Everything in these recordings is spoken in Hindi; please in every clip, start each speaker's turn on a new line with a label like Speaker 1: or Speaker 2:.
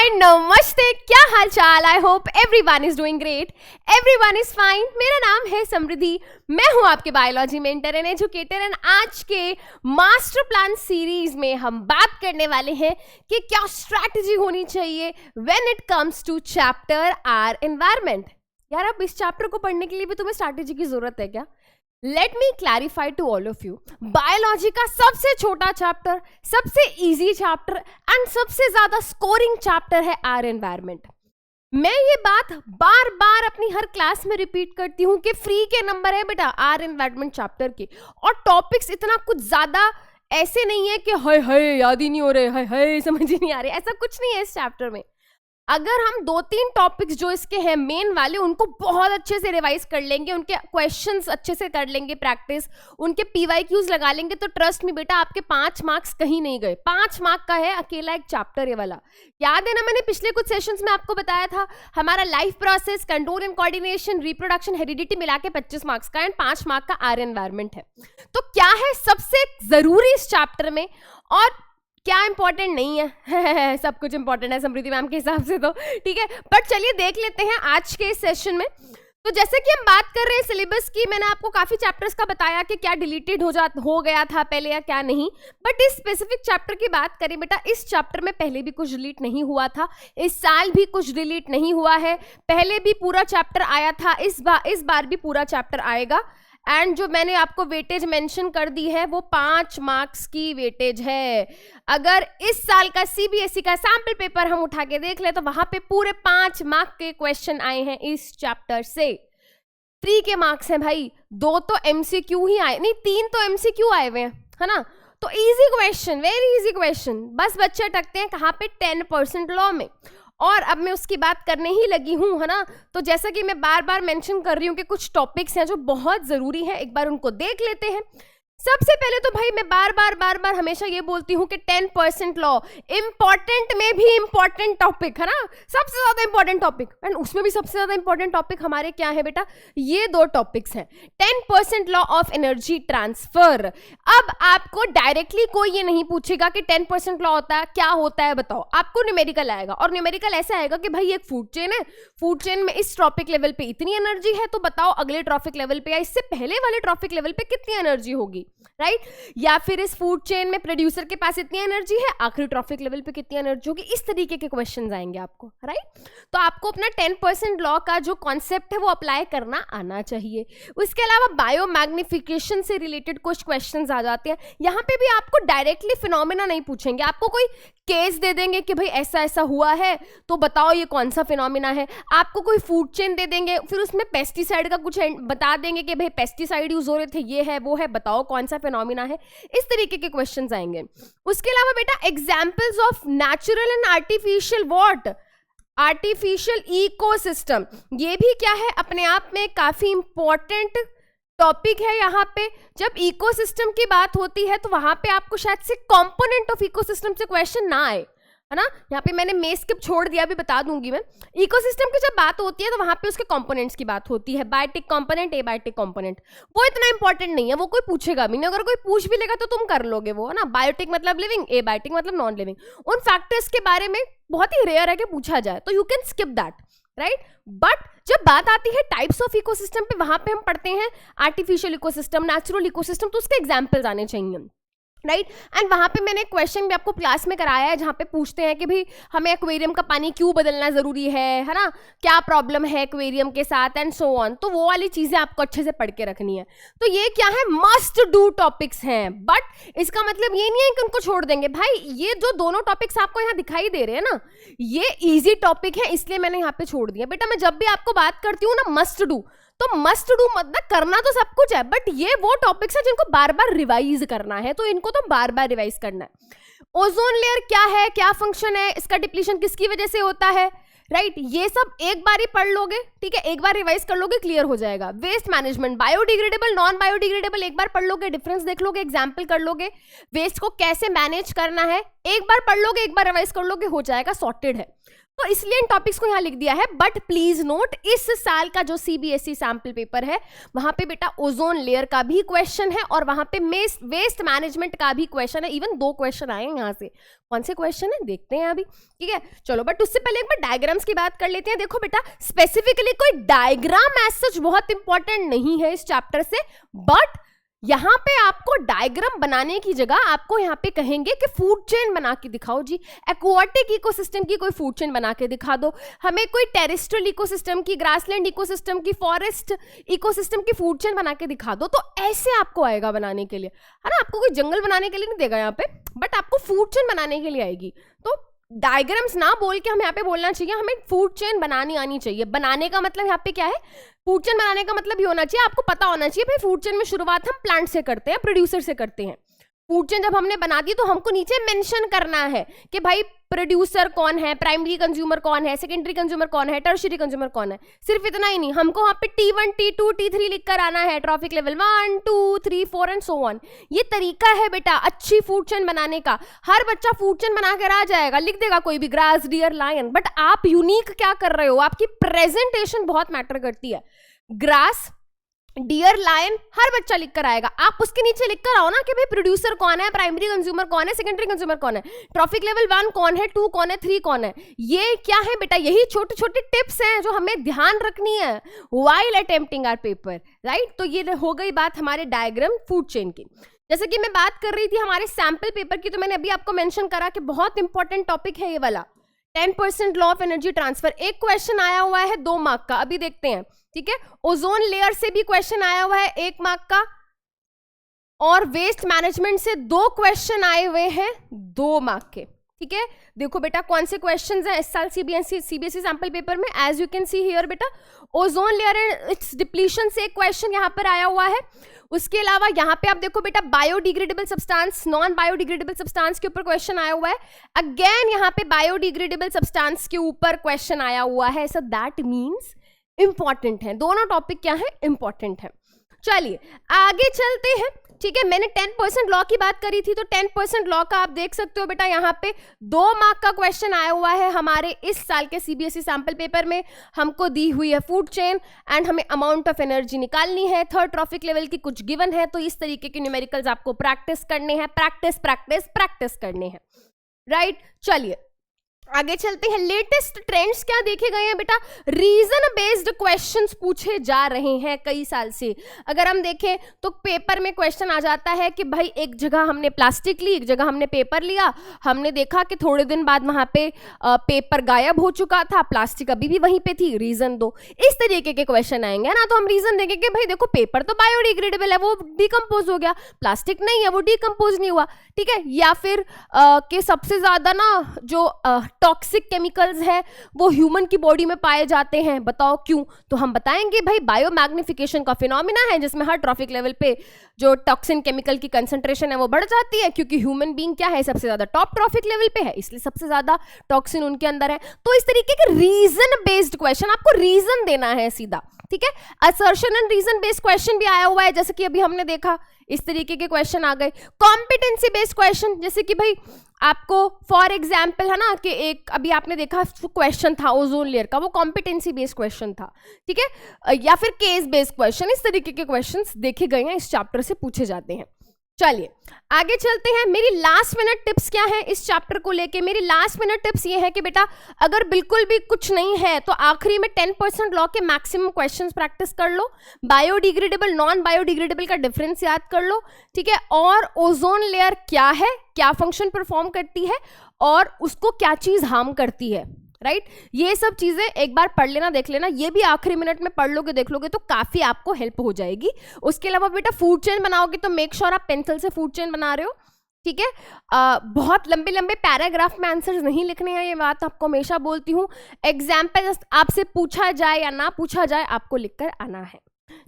Speaker 1: हाय नमस्ते, क्या हाल चाल। I hope everyone is doing great, everyone is fine. मेरा नाम है समृद्धि, मैं हूं आपके biology mentor and educator. And आज के मास्टर प्लान सीरीज में हम बात करने वाले हैं कि क्या स्ट्रैटेजी होनी चाहिए when it comes to chapter are environment. यार अब इस चैप्टर को पढ़ने के लिए भी तुम्हें स्ट्रैटेजी की जरूरत है क्या? Let me clarify to all of you, biology का सबसे छोटा चैप्टर, सबसे इजी चैप्टर एंड सबसे ज्यादा स्कोरिंग चैप्टर है आर एनवायरनमेंट। मैं ये बात बार बार अपनी हर क्लास में रिपीट करती हूँ कि फ्री के नंबर है बेटा आर एनवायरनमेंट चैप्टर के, और टॉपिक्स इतना कुछ ज्यादा ऐसे नहीं है कि हाय हाय याद ही नहीं हो रहे, हाय हाय समझ ही नहीं आ रहे, ऐसा कुछ नहीं है इस चैप्टर में। अगर हम 2-3 टॉपिक्स जो इसके हैं मेन वाले उनको बहुत अच्छे से रिवाइज कर लेंगे, उनके क्वेश्चंस अच्छे से कर लेंगे प्रैक्टिस, उनके PYQs लगा लेंगे, तो ट्रस्ट मी बेटा आपके 5 मार्क्स कहीं नहीं गए। 5 मार्क का है अकेला एक चैप्टर ये वाला। याद है ना, मैंने पिछले कुछ सेशंस में आपको बताया था हमारा life process, control and coordination, reproduction, heredity मिला के 25 मार्क्स का एंड 5 मार्क का आर एनवायरनमेंट है। तो क्या है सबसे जरूरी इस चैप्टर में और क्या इंपॉर्टेंट नहीं है? सब कुछ इंपॉर्टेंट है समृद्धि मैम के हिसाब से, तो ठीक है। बट चलिए देख लेते हैं आज के इस सेशन में। तो जैसे कि हम बात कर रहे हैं सिलेबस की, मैंने आपको काफी चैप्टर्स का बताया कि क्या डिलीटेड हो गया था पहले या क्या नहीं। बट इस स्पेसिफिक चैप्टर की बात करें बेटा, इस चैप्टर में पहले भी कुछ डिलीट नहीं हुआ था, इस साल भी कुछ डिलीट नहीं हुआ है, पहले भी पूरा चैप्टर आया था, इस बार भी पूरा चैप्टर आएगा। एंड जो मैंने आपको वेटेज मेंशन कर दी है वो 5 मार्क्स की वेटेज है। अगर इस साल का CBSE का सैंपल पेपर हम उठा के देख ले तो वहां पे पूरे 5 मार्क के क्वेश्चन आए हैं इस चैप्टर से। 3 के मार्क्स हैं भाई, 2 तो MCQ ही आए, नहीं 3 तो MCQ आए हुए हैं, है ना। तो easy question, very easy question. बस बच्चे अटकते हैं कहाँ पे? 10% लॉ में। और अब मैं उसकी बात करने ही लगी हूँ, है ना। तो जैसा कि मैं बार बार मेंशन कर रही हूँ कि कुछ टॉपिक्स हैं जो बहुत ज़रूरी हैं, एक बार उनको देख लेते हैं। सबसे पहले तो भाई मैं बार बार हमेशा ये बोलती हूँ कि 10% लॉ इंपॉर्टेंट में भी इंपॉर्टेंट टॉपिक है ना, सबसे ज्यादा इंपॉर्टेंट टॉपिक, एंड उसमें भी सबसे ज्यादा इंपॉर्टेंट टॉपिक हमारे क्या है बेटा? ये 2 टॉपिक्स हैं, 10% लॉ ऑफ एनर्जी ट्रांसफर। अब आपको डायरेक्टली कोई ये नहीं पूछेगा कि 10% लॉ होता है क्या होता है बताओ, आपको न्यूमेरिकल आएगा, और न्यूमेरिकल ऐसे आएगा कि भाई एक फूड चेन है, फूड चेन में इस ट्रॉपिक लेवल पे इतनी एनर्जी है, तो बताओ अगले ट्रॉपिक लेवल पे या इससे पहले वाले ट्रॉपिक लेवल पे कितनी एनर्जी होगी, राइट। या फिर इस फूड चेन में प्रोड्यूसर के पास इतनी एनर्जी है, आखिरी ट्रॉफिक लेवल पे कितनी एनर्जी होगी, इस तरीके के क्वेश्चंस आएंगे आपको, राइट। तो आपको अपना 10% लॉ का जो कॉन्सेप्ट है वो अप्लाई करना आना चाहिए। उसके अलावा बायोमैग्निफिकेशन से रिलेटेड कुछ क्वेश्चंस आ जाते हैं। यहाँ पे भी आपको डायरेक्टली फिनोमेना नहीं पूछेंगे, आपको कोई केस दे देंगे कि भाई ऐसा ऐसा हुआ है तो बताओ ये कौन सा फिनोमेना है। आपको कोई फूड चेन दे देंगे, फिर उसमें पेस्टिसाइड का कुछ बता देंगे कि भाई पेस्टिसाइड यूज हो रहे थे, ये है वो है, बताओ कौन सा फिनोमेना है। इस तरीके के क्वेश्चंस आएंगे। उसके अलावा बेटा examples of natural and artificial what? Artificial ecosystem. ये भी क्या है? अपने आप में काफी इंपॉर्टेंट टॉपिक है। यहाँ पे जब इकोसिस्टम की बात होती है तो वहां पे आपको शायद से कंपोनेंट ऑफ इकोसिस्टम से क्वेश्चन ना आए, है ना। यहाँ पे मैंने मे स्किप छोड़ दिया, भी बता दूंगी मैं। इकोसिस्टम की जब बात होती है तो वहां पे उसके कंपोनेंट्स की बात होती है, बायोटिक कंपोनेंट, एबायोटिक कंपोनेंट। वो इतना इंपॉर्टेंट नहीं है, वो कोई पूछेगा भी नहीं, अगर कोई पूछ भी लेगा तो तुम कर लोगे वो, है ना। बायोटिक मतलब लिविंग, एबायोटिक मतलब नॉन लिविंग। उन फैक्टर्स के बारे में बहुत ही रेयर है कि पूछा जाए, तो you can skip that, right. But जब बात आती है टाइप्स ऑफ इकोसिस्टम पे, वहां पे हम पढ़ते हैं आर्टिफिशियल इकोसिस्टम, नेचुरल इकोसिस्टम, तो उसके एग्जाम्पल्स आने चाहिए, राइट। एंड वहां पे मैंने क्वेश्चन भी आपको क्लास में कराया है जहां पे पूछते हैं कि भाई हमें एक्वेरियम का पानी क्यों बदलना जरूरी है ना, क्या प्रॉब्लम है एक्वेरियम के साथ, एंड सो ऑन। तो वो वाली चीजें आपको अच्छे से पढ़ के रखनी है। तो ये क्या है? मस्ट डू टॉपिक्स हैं। बट इसका मतलब ये नहीं है कि उनको छोड़ देंगे भाई। ये जो दोनों टॉपिक्स आपको यहाँ दिखाई दे रहे हैं ना, ये इजी टॉपिक है, इसलिए मैंने यहाँ पे छोड़ दिया। बेटा मैं जब भी आपको बात करती हूँ ना मस्ट डू, तो मस्ट डू मतलब करना तो सब कुछ है, बट ये वो टॉपिक्स है जिनको बार बार रिवाइज करना है, तो इनको तो बार बार रिवाइज करना है। ओजोन लेयर क्या है, क्या फंक्शन है, इसका डिप्लीशन किसकी वजह से होता है, राइट। ये सब एक बार ही पढ़ लोगे, ठीक है, एक बार रिवाइज कर लोगे, क्लियर हो जाएगा। Waste management, biodegradable, non biodegradable, एक बार पढ़ लोगे, डिफरेंस देख लोगे, एग्जाम्पल कर लोगे। वेस्ट को कैसे मैनेज करना है एक बार पढ़ लोगे, एक बार रिवाइज कर लोगे, हो जाएगा, सॉर्टेड है। तो इसलिए इन टॉपिक्स को यहाँ लिख दिया है। बट प्लीज नोट, इस साल का जो सीबीएसई सैंपल पेपर है वहां पे बेटा ओजोन लेयर का भी क्वेश्चन है और वहां पे वेस्ट मैनेजमेंट का भी क्वेश्चन है। इवन 2 क्वेश्चन आए हैं यहाँ से। कौन से क्वेश्चन है देखते हैं अभी, ठीक है। चलो बट उससे पहले एक बार डायग्राम्स की बात कर लेते हैं। देखो बेटा, स्पेसिफिकली कोई डायग्राम एज सच बहुत इंपॉर्टेंट नहीं है इस चैप्टर से, बट यहां पे आपको डायग्राम बनाने की जगह आपको यहां पे कहेंगे कि फूड चेन बना के दिखाओ जी। एक्वाटिक इकोसिस्टम की कोई फूड चेन बना के दिखा दो, हमें कोई टेरेस्ट्रियल इकोसिस्टम की, ग्रासलैंड इकोसिस्टम की, फॉरेस्ट इकोसिस्टम की फूड चेन बना के दिखा दो। तो ऐसे आपको आएगा बनाने के लिए, है ना। आपको कोई जंगल बनाने के लिए नहीं देगा यहाँ पे, बट आपको फूड चेन बनाने के लिए आएगी। तो डायग्राम्स ना बोल के हमें यहाँ पे बोलना चाहिए हमें फूड चेन बनानी आनी चाहिए। बनाने का मतलब यहाँ पे क्या है, फूड चेन बनाने का मतलब ये होना चाहिए, आपको पता होना चाहिए भाई फूड चेन में शुरुआत हम प्लांट से करते हैं, प्रोड्यूसर से करते हैं। फूड चेन जब हमने बना दी तो हमको नीचे मेंशन करना है कि भाई प्रोड्यूसर कौन है, प्राइमरी कंज्यूमर कौन है, सेकेंडरी कंज्यूमर कौन है, टर्शियरी कंज्यूमर कौन है। सिर्फ इतना ही नहीं, हमको वहां पे T1, T2, T3 लिखकर आना है, trophic level 1, 2, 3, 4 and so on. ये तरीका है बेटा अच्छी फूड चेन बनाने का। हर बच्चा फूड चेन बना कर आ जाएगा, लिख देगा कोई भी ग्रास, डियर, लायन, बट आप यूनिक क्या कर रहे हो, आपकी प्रेजेंटेशन बहुत मैटर करती है। ग्रास, डियर, लायन हर बच्चा लिख कर आएगा, आप उसके नीचे लिख कर आओ ना कि भाई प्रोड्यूसर कौन है, प्राइमरी कंज्यूमर कौन है, सेकेंडरी कंज्यूमर कौन है, ट्रॉफिक लेवल 1 कौन है, 2 कौन है, 3 कौन है। ये क्या है बेटा, यही छोटे छोटे टिप्स हैं जो हमें ध्यान रखनी है while attempting our paper, right. तो ये हो गई बात हमारे डायग्राम फूड चेन की। जैसे कि मैं बात कर रही थी हमारे सैंपल पेपर की, तो मैंने अभी आपको मेंशन करा कि बहुत इंपॉर्टेंट टॉपिक है ये वाला 10% लॉ ऑफ एनर्जी ट्रांसफर। एक क्वेश्चन आया हुआ है 2 मार्क का, अभी देखते हैं, ठीक है। ओजोन लेयर से भी क्वेश्चन आया हुआ है 1 मार्क का, और वेस्ट मैनेजमेंट से 2 क्वेश्चन आए हुए हैं 2 मार्क के, ठीक है। देखो बेटा कौन से क्वेश्चंस हैं इस साल सीबीएसई सैंपल पेपर में। As you can see here बेटा, ozone layer and its depletion से एक क्वेश्चन यहाँ पर आया हुआ है। उसके अलावा यहाँ पे आप देखो बेटा biodegradable substance, non biodegradable substance के ऊपर क्वेश्चन आया हुआ है। अगेन यहाँ पे बायोडिग्रेडेबल सब्सटेंस के ऊपर क्वेश्चन आया हुआ है। सो दैट मीन्स इंपॉर्टेंट है, दोनों टॉपिक क्या है, इंपॉर्टेंट है। चलिए आगे चलते हैं, ठीक है। मैंने 10% लॉ की बात करी थी, तो 10% लॉ का आप देख सकते हो बेटा यहाँ पे 2 मार्क का क्वेश्चन आया हुआ है हमारे इस साल के सीबीएसई सैंपल पेपर में। हमको दी हुई है फूड चेन एंड हमें अमाउंट ऑफ एनर्जी निकालनी है, 3rd ट्रॉफिक लेवल की कुछ गिवन है। तो इस तरीके के न्यूमेरिकल्स आपको प्रैक्टिस करने हैं, प्रैक्टिस करने हैं, राइट। चलिए आगे चलते हैं। लेटेस्ट ट्रेंड्स क्या देखे गए हैं बेटा, रीजन बेस्ड क्वेश्चंस पूछे जा रहे हैं कई साल से। अगर हम देखें तो पेपर में क्वेश्चन आ जाता है कि भाई एक जगह हमने प्लास्टिक ली, एक जगह हमने पेपर लिया, हमने देखा कि थोड़े दिन बाद वहां पे पेपर गायब हो चुका था, प्लास्टिक अभी भी वहीं पे थी, रीजन दो। इस तरीके के क्वेश्चन आएंगे ना, तो हम रीजन देंगे कि भाई देखो पेपर तो बायोडिग्रेडेबल है, वो डिकम्पोज हो गया, प्लास्टिक नहीं है, वो डिकम्पोज नहीं हुआ, ठीक है। या फिर कि सबसे ज्यादा ना जो टॉक्सिक केमिकल्स है वो ह्यूमन की बॉडी में पाए जाते हैं, बताओ क्यों। तो हम बताएंगे भाई बायोमैग्निफिकेशन का फिनोमिना है, जिसमें हर ट्रॉफिक लेवल पे जो टॉक्सिन केमिकल की कंसंट्रेशन है वो बढ़ जाती है, क्योंकि ह्यूमन बीइंग क्या है, सबसे ज्यादा टॉप ट्रॉफिक लेवल पे है, इसलिए सबसे ज्यादा टॉक्सिन उनके अंदर है। तो इस तरीके के रीजन बेस्ड क्वेश्चन, आपको रीजन देना है सीधा, ठीक है। Assertion and reason based question भी आया हुआ है, जैसे कि अभी हमने देखा, इस तरीके के क्वेश्चन आ गए। कॉम्पिटेंसी बेस्ड क्वेश्चन, जैसे कि भाई आपको फॉर एग्जाम्पल है ना कि एक अभी आपने देखा क्वेश्चन था ओजोन लेयर का, वो कॉम्पिटेंसी बेस्ड क्वेश्चन था, ठीक है। या फिर केस बेस्ड क्वेश्चन, इस तरीके के क्वेश्चंस देखे गए हैं, इस चैप्टर से पूछे जाते हैं। चलिए आगे चलते हैं। मेरी लास्ट मिनट टिप्स क्या है इस चैप्टर को लेके, मेरी लास्ट मिनट टिप्स ये है कि बेटा अगर बिल्कुल भी कुछ नहीं है तो आखिरी में 10% लॉ के मैक्सिमम क्वेश्चंस प्रैक्टिस कर लो, बायोडिग्रेडेबल नॉन बायोडिग्रेडेबल का डिफरेंस याद कर लो, ठीक है। और ओजोन लेयर क्या है, क्या फंक्शन परफॉर्म करती है, और उसको क्या चीज हार्म करती है, राइट। ये सब चीजें एक बार पढ़ लेना, देख लेना, ये भी आखिरी मिनट में पढ़ लोगे, देख लोगे तो काफी आपको हेल्प हो जाएगी। उसके अलावा बेटा फूड चेन बनाओगे तो मेक श्योर आप पेंसिल से फूड चेन बना रहे हो, ठीक है। बहुत लंबे लंबे पैराग्राफ में आंसर्स नहीं लिखने हैं, ये बात आपको हमेशा बोलती हूँ। एग्जाम्पल आपसे पूछा जाए या ना पूछा जाए, आपको लिखकर आना है।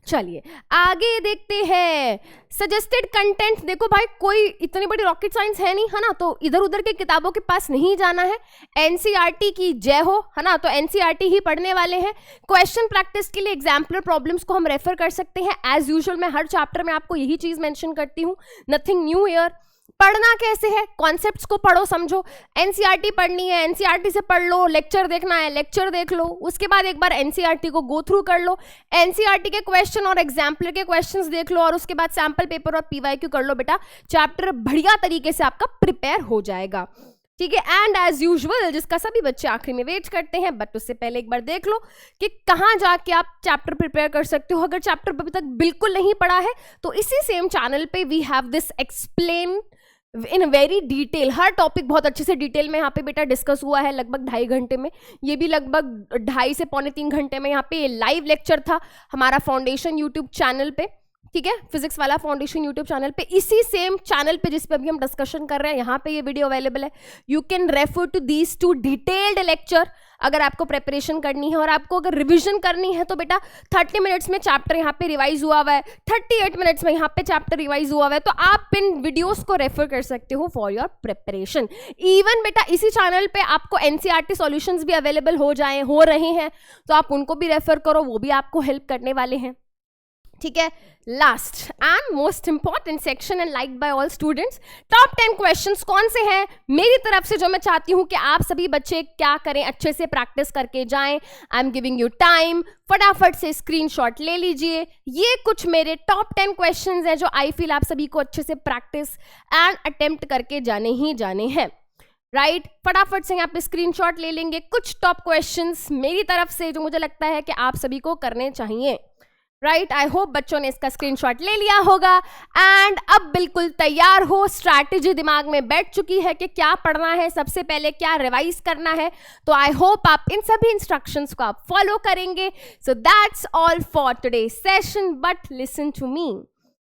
Speaker 1: चलिए आगे देखते हैं। सजेस्टेड कंटेंट, देखो भाई कोई इतनी बड़ी रॉकेट साइंस है नहीं, है ना, तो इधर उधर के किताबों के पास नहीं जाना है। एनसीईआरटी की जय हो, है ना, तो एनसीईआरटी ही पढ़ने वाले हैं। क्वेश्चन प्रैक्टिस के लिए एग्जाम्पलर प्रॉब्लम्स को हम रेफर कर सकते हैं। एज यूजुअल मैं हर चैप्टर में आपको यही चीज मेंशन करती हूँ, नथिंग न्यू हियर। पढ़ना कैसे है, कॉन्सेप्ट्स को पढ़ो समझो। एनसीईआरटी पढ़नी है, एनसीईआरटी से पढ़ लो, लेक्चर देखना है, लेक्चर देख लो, उसके बाद एक बार एनसीईआरटी को गो थ्रू कर लो, एनसीईआरटी के क्वेश्चन और एग्जाम्पलर के क्वेश्चंस देख लो, और उसके बाद सैम्पल पेपर और पीवाईक्यू कर लो बेटा। चैप्टर बढ़िया तरीके से आपका प्रिपेयर हो जाएगा, ठीक है। एंड एज यूजुअल जिसका सभी बच्चे आखिरी में वेट करते हैं, बट उससे पहले एक बार देख लो कि कहाँ जाके आप चैप्टर प्रिपेयर कर सकते हो। अगर चैप्टर अभी तक बिल्कुल नहीं पढ़ा है तो इसी सेम चैनल पे we have this explain in very detail, हर टॉपिक बहुत अच्छे से डिटेल में यहाँ पे बेटा डिस्कस हुआ है लगभग 2.5 घंटे में। ये भी लगभग 2.5 से 2.25 घंटे में यहाँ पे लाइव लेक्चर था हमारा फाउंडेशन यूट्यूब चैनल पे, ठीक है, फिजिक्स वाला फाउंडेशन यूट्यूब चैनल पे, इसी सेम चैनल पे जिस पे अभी हम डिस्कशन कर रहे हैं, यहाँ पे ये वीडियो अवेलेबल है। You can refer to these 2 detailed lecture अगर आपको प्रेपरेशन करनी है। और आपको अगर रिवीजन करनी है तो बेटा 30 मिनट्स में चैप्टर यहाँ पे रिवाइज हुआ है, 38 मिनट्स में यहाँ पे चैप्टर रिवाइज हुआ है, तो आप इन वीडियोस को रेफर कर सकते हो फॉर योर प्रिपरेशन। इवन बेटा इसी चैनल पे आपको एनसीईआरटी सॉल्यूशंस भी अवेलेबल हो रहे हैं, तो आप उनको भी रेफर करो, वो भी आपको हेल्प करने वाले हैं, ठीक है। Last and most important section and like by all students, top 10 questions कौन से हैं मेरी तरफ से जो मैं चाहती हूं कि आप सभी बच्चे क्या करें, अच्छे से प्रैक्टिस करके जाएं। I am giving you time, फटाफट से स्क्रीनशॉट ले लीजिए। ये कुछ मेरे टॉप 10 क्वेश्चंस हैं जो आई फील आप सभी को अच्छे से प्रैक्टिस एंड अटेम्प्ट करके जाने ही जाने हैं, राइट। फटाफट से यहाँ पे स्क्रीनशॉट ले लेंगे कुछ टॉप क्वेश्चंस मेरी तरफ से जो मुझे लगता है कि आप सभी को करने चाहिए, राइट। आई होप बच्चों ने इसका स्क्रीनशॉट ले लिया होगा एंड अब बिल्कुल तैयार हो, स्ट्रैटेजी दिमाग में बैठ चुकी है कि क्या पढ़ना है, सबसे पहले क्या रिवाइज करना है। तो आई होप आप इन सभी इंस्ट्रक्शंस को आप फॉलो करेंगे। So that's all for today session, but listen to me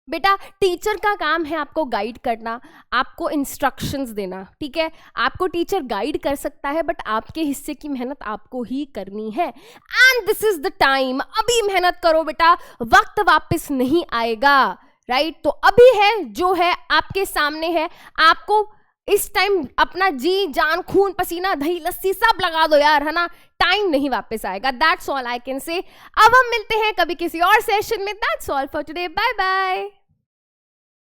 Speaker 1: बेटा, टीचर का काम है आपको गाइड करना, आपको इंस्ट्रक्शंस देना, ठीक है। आपको टीचर गाइड कर सकता है बट आपके हिस्से की मेहनत आपको ही करनी है। And this is the time, अभी मेहनत करो बेटा, वक्त वापस नहीं आएगा, राइट। तो अभी है जो है आपके सामने है, आपको इस टाइम अपना जी जान खून पसीना दही लस्सी सब लगा दो यार, है ना, टाइम नहीं वापस आएगा। That's all I can say. अब हम मिलते हैं कभी किसी और सेशन में। That's all for today, bye bye.